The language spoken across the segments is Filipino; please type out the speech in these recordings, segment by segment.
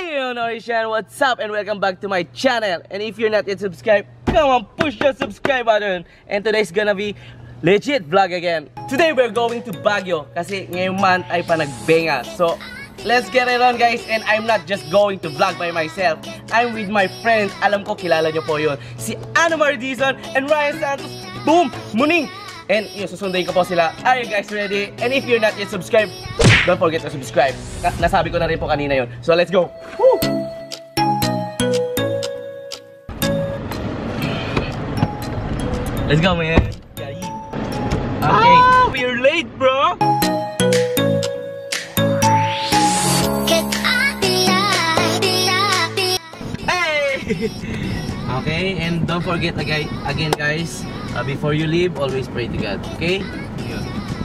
Hey, Orishan, what's up? And welcome back to my channel. And if you're not yet subscribed, come on, push the subscribe button. And today's gonna be legit vlog again. Today we're going to Baguio kasi ngayong month ay panagbenga. So let's get it on, guys. And I'm not just going to vlog by myself. I'm with my friends. Alam ko kilala nyo po yun. Si Ana Mardison and Ryan Santos. Boom! Muning! And yun, susunduin ko po sila. Are you guys ready? And if you're not yet subscribed, don't forget to subscribe. Nasabi ko na rin po kanina yun. So let's go! Woo! Let's go, man! Okay. We're late, bro! Hey! Okay, and don't forget again, guys, before you leave, always pray to God, okay?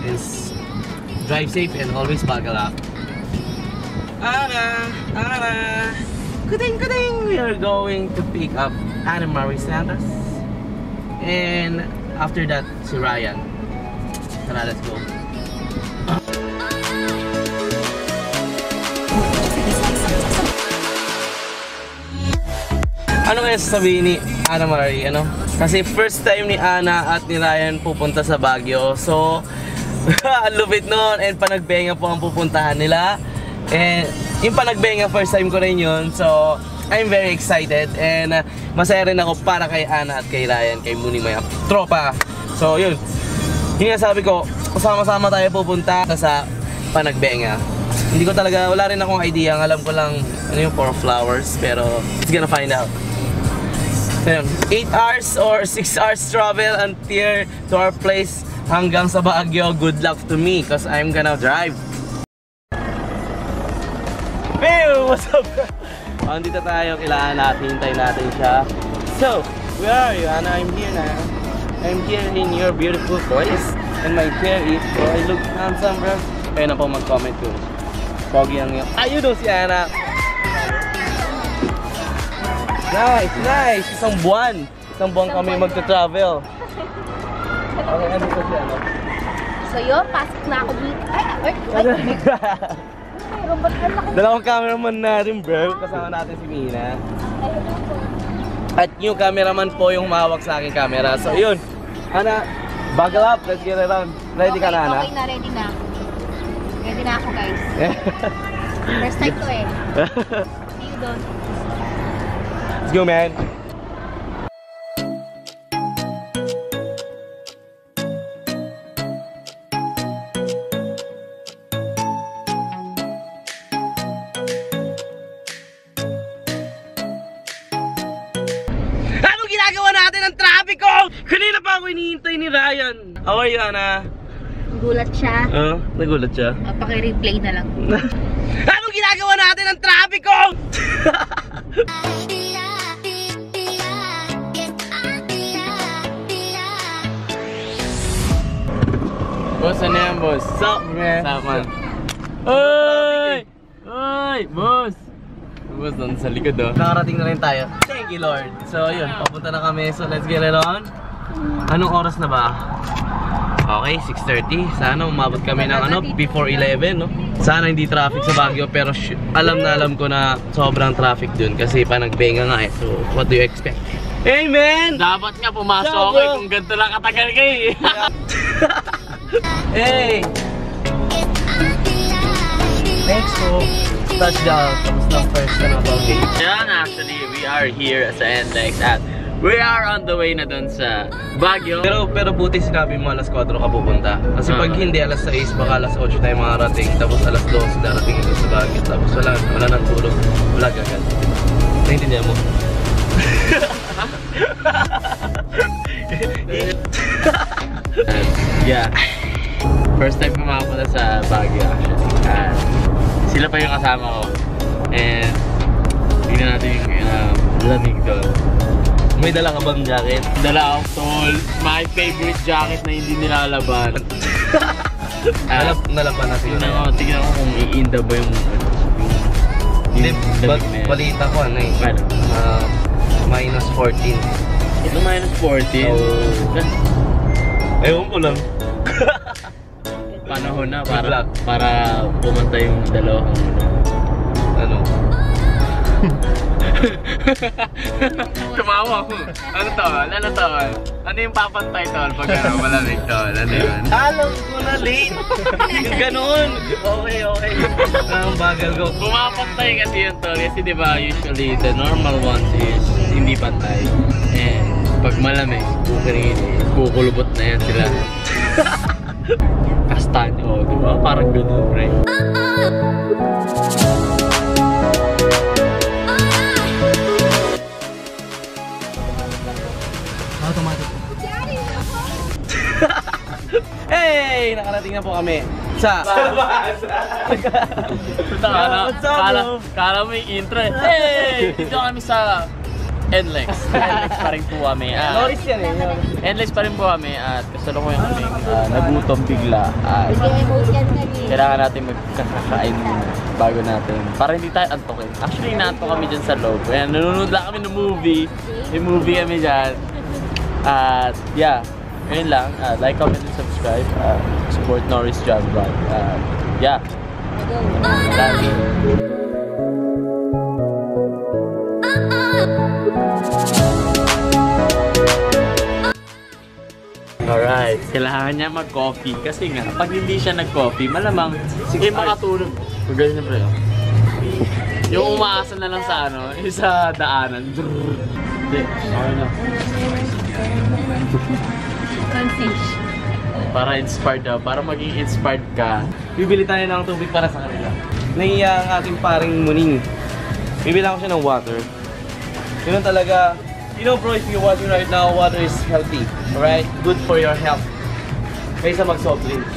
And drive safe and always buckle up. Ana, kuding. We are going to pick up Ana Marie Santos, and after that, si Ryan. Tara, let's go. Ano kaya sasabihin ni Ana Marie, ano? Kasi first time ni Ana at ni Ryan pupunta sa Baguio. So, lupit nun. And panagbenga po ang pupuntahan nila. And yung panagbenga, first time ko rin yun. So, I'm very excited. And masaya rin ako para kay Ana at kay Ryan, kay Muning Maya tropa. So, yun. Yung nga sabi ko, sama-sama tayo pupunta sa panagbenga. Hindi ko talaga, wala rin akong idea. Alam ko lang ano yung 4 flowers. Pero, it's gonna find out. 8 hours or 6 hours travel until to our place hanggang sa Baguio. Good luck to me because I'm gonna drive. Hey, what's up? Andito tayo, kailangan natin, hintayin natin siya. So, where are you, Ana? I'm here na. I'm here in your beautiful place. And my hair is, so I look handsome, bro. Kaya na po mag-comment ko. Pogi ang yun. Ayun doon si Ana. Nice! Isang buwan kami magta-travel. Okay, ano po siya, no? So yun, pasok na ako dito. Dalawang cameraman natin, bro. Kasama natin si Mina. At yung cameraman po yung mahawak sa aking camera. So yun, Ana, buckle up, let's get it on. Ready ka na, Ana? Okay na, ready na. Ready na ako, guys. First time to eh. See you doon. Let's go, man. Anong ginagawa natin ng traffic ko? Kanina pa ako hinihintay ni Ryan. How are you, Ana? Nagulat siya. Nagulat siya. Paki-replay na lang. Anong ginagawa natin ng traffic ko? Boss, ano yan, boss? Sup, man? Sup, man? Oy! Oy! Boss! Boss, doon sa likod, oh. Nakarating na rin tayo. Thank you, Lord. So, yun. Papunta na kami. So, let's get it on. Anong oras na ba? Okay, 6:30. Sana umabot kami ng before 11, no? Sana hindi traffic sa Baguio, pero alam ko na sobrang traffic dun kasi panagbenga nga eh. So, what do you expect? Hey, man! Dapat nga pumasok ako eh, kung ganito lang katagal ka eh. Hey! Thanks po. Touchdown. Tapos ng first na okay. Yan, actually, we are here sa NLEX at we are on the way na dun sa Baguio. Pero buti sinabi mo alas 4 ka pupunta. Kasi pag hindi alas 6, baka alas 8 tayo makarating. Tapos alas 12 darating ito sa Baguio. Tapos wala nang tulog. Wala agad. Naintindihan mo? Yeah. First time pumapunta sa Baguio actually. Sila pa yung kasama ko. And tingnan natin yung lamig doon. May dala ka bang jacket? Dala akong tol. My favorite jacket na hindi nilalaban. Nalaban na siguro. Tingnan ko kung i-inda ba yung Hindi, balita ko ano eh. Minus 14. Ito minus 14? Ewan ko lang. Panahon na para pumunta yung dalawang ano? Tumawa ko. Ano to? Ano to? Ano yung papantay tol pag malamig tol? Ano yun? Alam ko na late. Ganon. Okay, okay. Ang bagal ko. Pumapantay kasi yun tol. Kasi diba usually the normal ones is hindi pantay. And pag malamig, kukulubot na yan sila. Kastanyo, diba? Parang ganun, right? Automatic. Hey! Nakarating na po kami sa Kala mo yung intro. Hey! Dito kami sa NLEX. NLEX pa rin po kami. Loris yan eh. NLEX pa rin po kami at kasalukuyan kami nagutom bigla. Kailangan natin magkakakain bago natin. Para hindi tayo antokin. Actually, naantok kami dyan sa loob. Kaya nanonood lang kami ng movie. May movie kami dyan. At yeah, ngayon lang. Like, comment, and subscribe. Support Norris Jam Vlog. Yeah. Lagi. Alright, kailangan niya mag-coffee kasi nga, pag hindi siya nag-coffee, malamang sige makatulog. Pag ganyan na pre. Yung umaasa na lang sa ano, sa daanan. Hindi, okay na. Para inspired daw, para maging inspired ka. Bibili tayo ng tubig para sa kanila. Naiya ang ating paring muning. Bibili ako siya ng water. Yun talaga. You know bro, if you're watching right now, water is healthy. Alright? Good for your health. Kaysa mag-soft drinks.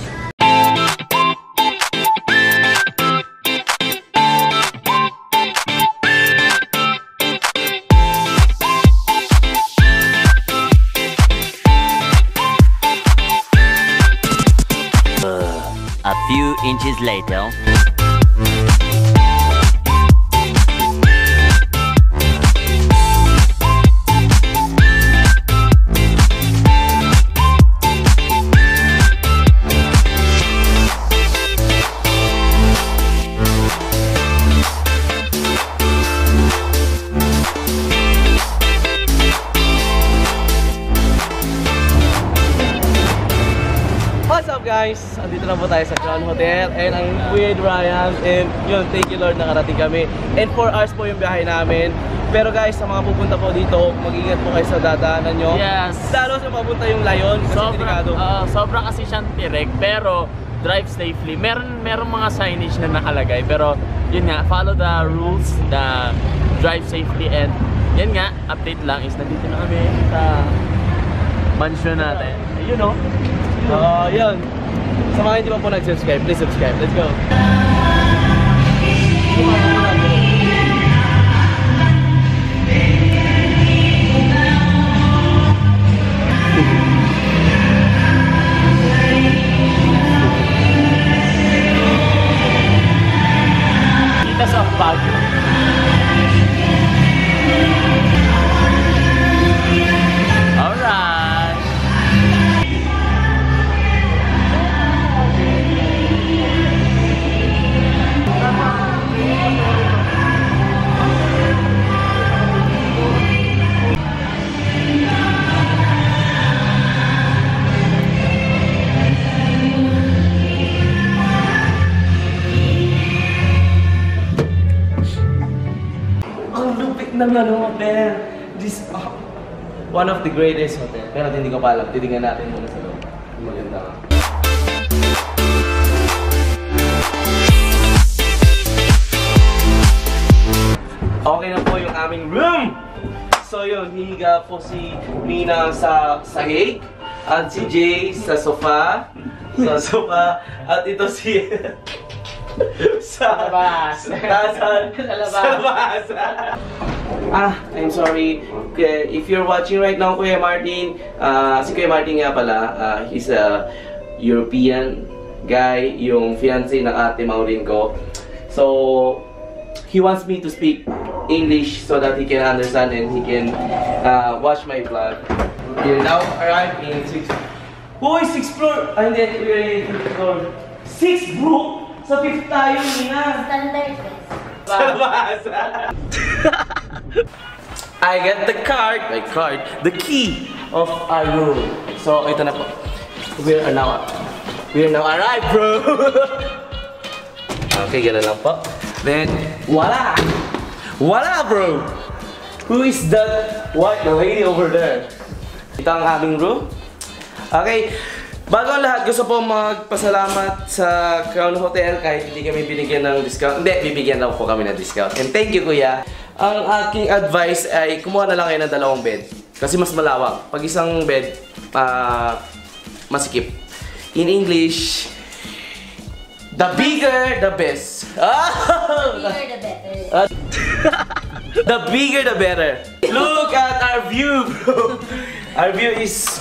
A few inches later. Guys, andito na po tayo sa Crown Hotel and ang Kuya Ryan and yun, thank you Lord nakarating kami and 4 hours po yung biyahe namin. Pero guys, sa mga pupunta po dito, mag-ingat po kayo sa dadaanan nyo. Yes. Lalo sa papunta yung Lion kasi delikado. Sobra kasi siyang tirek pero drive safely. Meron mga signage na nakalagay pero yun nga, follow the rules, the drive safely and yan nga, update lang is nandito na kami sa mansion natin. You know. Yun. Sa mga hindi pa po nag-subscribe, please subscribe. Let's go! Kita sa Baguio. Alright! Ng ano, hotel. This one of the greatest hotel. Pero hindi ko pa alam. Titingnan natin muna sa loob. Maganda. Okay na po yung aming room. So yun, hihiga po si Mina sa sahig at si Jay sa sofa. At ito si sa labas. Sa labas. I'm sorry. If you're watching right now, Kuya Martin, si Kuya Martin nga pala, he's a European guy, yung fiancé ng ate Maureen ko. So, he wants me to speak English so that he can understand and he can watch my vlog. We now arrive in 6th. Hoy, 6th floor! Ah, hindi, we're in 5th floor. 6th bro! Sa 5th tayo, Nina! Standard. I get the the key of our room. So, ito na po. We are now arrived, bro. Okay, gano'n lang po. Then, voila! Voila, bro! Who is that white lady over there? Ito ang aming room. Okay, bago ang lahat, gusto po magpasalamat sa Crown Hotel kahit hindi kami binigyan ng discount. Hindi, bibigyan lang po kami ng discount. And thank you, kuya. Ang aking advice ay kumuha na lang kayo ng 2 bed. Kasi mas malawak. Pag isang bed, masikip. In English, the bigger, the best. The bigger, the better. The bigger, the better. Look at our view, bro. Our view is...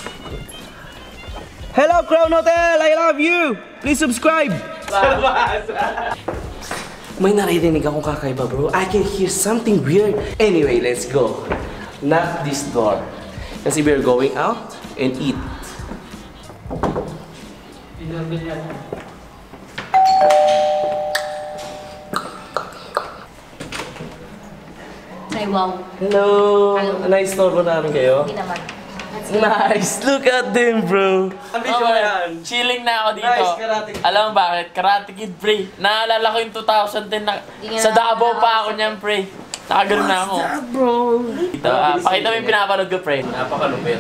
Hello, Crown Hotel! I love you! Please subscribe! May naririnig akong kakaiba, bro. I can hear something weird. Anyway, let's go. Knock this door. Kasi we're going out and eat. Ay, wow. Hello! Hello. Nice store namin kayo. Hindi naman. Nice! Look at them, bro! Ang video Okay, yan. chilling na ako dito. Nice, Karate Kid. Alam mo bakit? Karate Kid, pre. Naalala ko yung 2010 na sa Davao pa ako niyan, pre. Nakaganoon na ako. Bro! Dito, pakita mo yung pinapanood ko, pre. Napakalupit.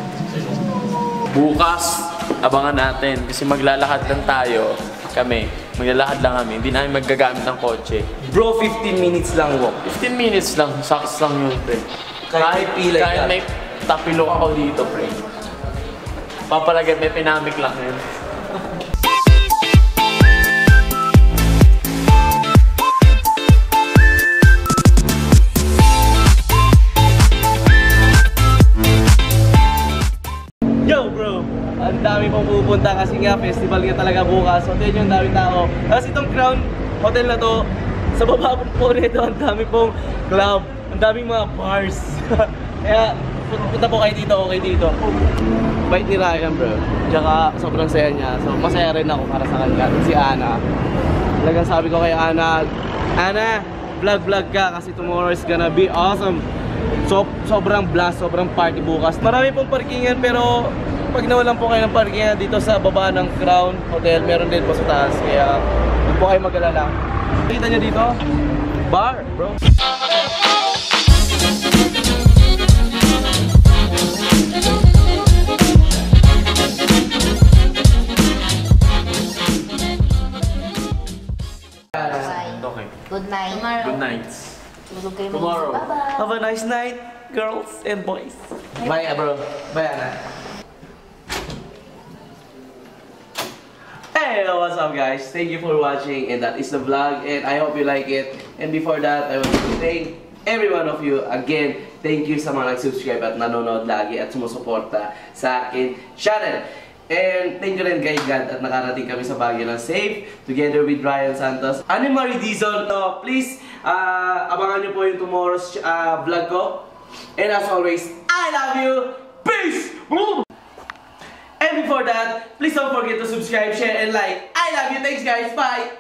Bukas, abangan natin. Kasi maglalakad lang tayo. Maglalakad lang kami. Hindi namin magagamit ng kotse. Bro, 15 minutes lang walk. 15 minutes lang. Saks lang yun, pre. Kahit pilay kahit ka. may tapilok ako dito, pre. Papalagay, may pinamik lang yun. Yo, bro! Ang dami pong pupunta kasi nga festival nga talaga bukas. So, tignan yung dami tao. Kasi itong Crown Hotel na to, sa baba po nito, ang dami pong club. Ang daming mga bars. Kaya, punta po kayo dito, okay dito. Bait ni Ryan, bro. Tsaka, sobrang saya niya. So, masaya rin ako para sa kanya. Si Ana. Talagang sabi ko kay Ana, Ana, vlog-vlog ka kasi tomorrow is gonna be awesome. So, sobrang blast, sobrang party bukas. Marami pong parkingan pero pag nawalan po kayo ng parkingan dito sa baba ng Crown Hotel, meron din po sa taas. Kaya huwag po kayo mag-alala. Nakita nyo dito? Bar, bro. Okay. Good night. Good night. Tulog kayo Tomorrow. Bye-bye. Have a nice night, girls and boys. Bye, bro. Bye, Ana. Hey, what's up, guys? Thank you for watching, and that is the vlog, and I hope you like it. And before that, I want to thank every one of you again. Thank you sa mga nag-subscribe at nanonood lagi at sumusuporta sa akin channel. And thank you rin kay God at nakarating kami sa Baguio ng safe together with Ryan Santos. Ano yung Dizon? So please, abangan nyo po yung tomorrow's vlog ko. And as always, I love you! Peace! And before that, please don't forget to subscribe, share, and like. I love you! Thanks guys! Bye!